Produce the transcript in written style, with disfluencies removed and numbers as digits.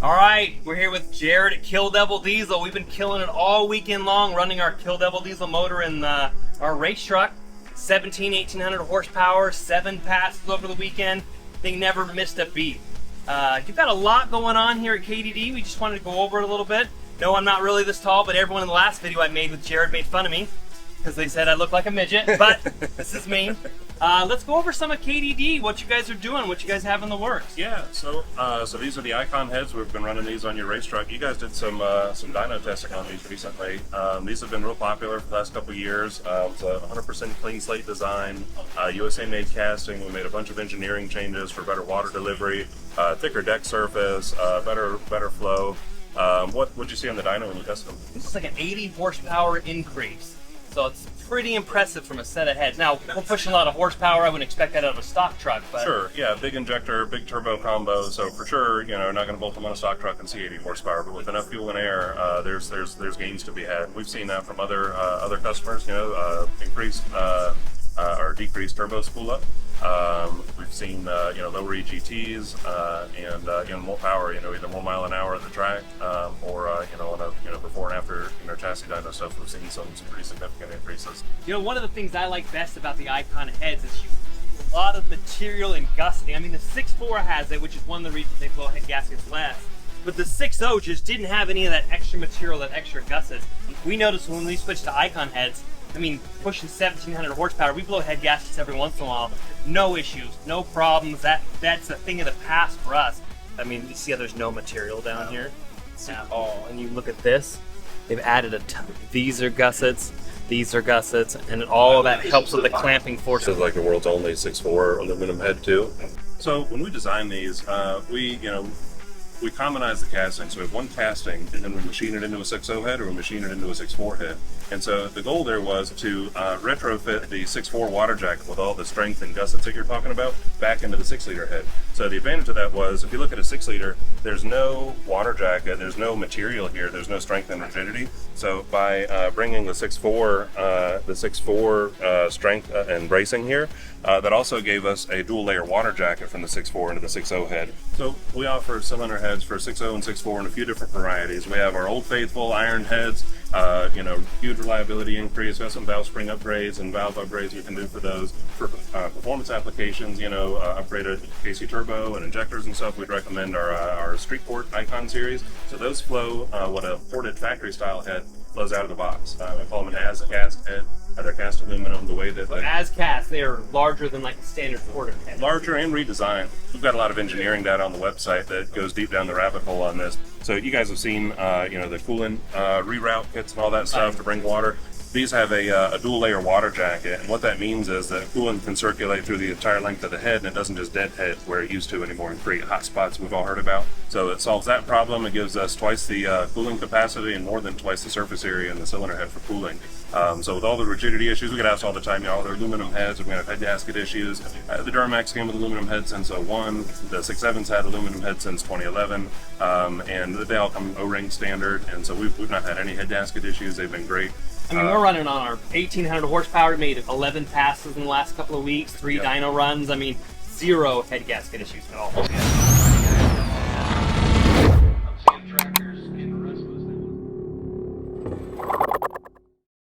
All right, we're here with Jared at Kill Devil Diesel. We've been killing it all weekend long, running our Kill Devil Diesel motor in our race truck. 1800 horsepower, 7 passes over the weekend. Thing never missed a beat. You've got a lot going on here at KDD. We just wanted to go over it a little bit. No, I'm not really this tall, but everyone in the last video I made with Jared made fun of me because they said I look like a midget, but this is me. Let's go over some of KDD, what you guys are doing, what you guys have in the works. Yeah, so these are the Icon heads. We've been running these on your race truck. You guys did some dyno testing on these recently. These have been real popular for the last couple of years. It's a 100% clean slate design, USA made casting. We made a bunch of engineering changes for better water delivery, thicker deck surface, better flow. What'd you see on the dyno when you tested them? This is like an 80 horsepower increase. So it's pretty impressive from a set of heads. Now, we're pushing a lot of horsepower. I wouldn't expect that out of a stock truck, but... Sure, yeah, big injector, big turbo combo, so for sure, you know, not going to bolt them on a stock truck and see 80 horsepower, but with enough fuel and air, there's gains to be had. We've seen that from other customers, you know, increased or decreased turbo spool up. We've seen, you know, lower EGTs and you know, more power, you know, either more mile an hour at the track or, you know, on a, you know, before and after, you know, chassis dyno stuff, we've seen some pretty significant increases. You know, one of the things I like best about the Icon heads is you a lot of material and gusseting. I mean, the 6.4 has it, which is one of the reasons they blow head gaskets less. But the 6.0 just didn't have any of that extra material, that extra gussets. We noticed when we switched to Icon heads, I mean, pushing 1700 horsepower, we blow head gaskets every once in a while. No issues, no problems. That's a thing of the past for us. I mean, you see how there's no material down here? Oh, and you look at this, they've added a ton. These are gussets, these are gussets, and all of that helps with the clamping force. This is like the world's only 6.4 aluminum head too. So when we design these, we commonize the casting, so we have one casting, and then we machine it into a 6.0 head, or we machine it into a 6.4 head. And so the goal there was to retrofit the 6.4 water jacket with all the strength and gussets that you're talking about back into the 6-liter head. So the advantage of that was, if you look at a 6-liter, there's no water jacket, there's no material here, there's no strength and rigidity. So by bringing the 6.4 strength and bracing here, that also gave us a dual layer water jacket from the 6.4 into the 6.0 head. So we offer cylinder heads for 6.0 and 6.4 in a few different varieties. We have our Old Faithful iron heads, you know, huge reliability increase. We have some valve spring upgrades and valve upgrades we can do for those. For performance applications, you know, upgraded KC turbo and injectors and stuff, we'd recommend our Street Port Icon series. So those flow what a ported factory style head flows out of the box. We call them an as-cast head. They're cast aluminum the way that... As cast, they are larger than like a standard ported head. Larger and redesigned. We've got a lot of engineering data on the website that goes deep down the rabbit hole on this. So you guys have seen, you know, the coolant reroute kits and all that stuff to bring water. These have a dual layer water jacket, and what that means is that coolant can circulate through the entire length of the head, and it doesn't just deadhead where it used to anymore and create hot spots we've all heard about. So it solves that problem. It gives us twice the cooling capacity and more than twice the surface area in the cylinder head for cooling. So with all the rigidity issues, we get asked all the time, you know, all the aluminum heads, we're going to have head gasket issues. The Duramax came with aluminum heads since 01. The 6.7's had aluminum heads since 2011. And they all come O-ring standard, and so we've not had any head gasket issues. They've been great. I mean, we're running on our 1800 horsepower. We made 11 passes in the last couple of weeks, 3 dyno runs. I mean, 0 head gasket issues at all.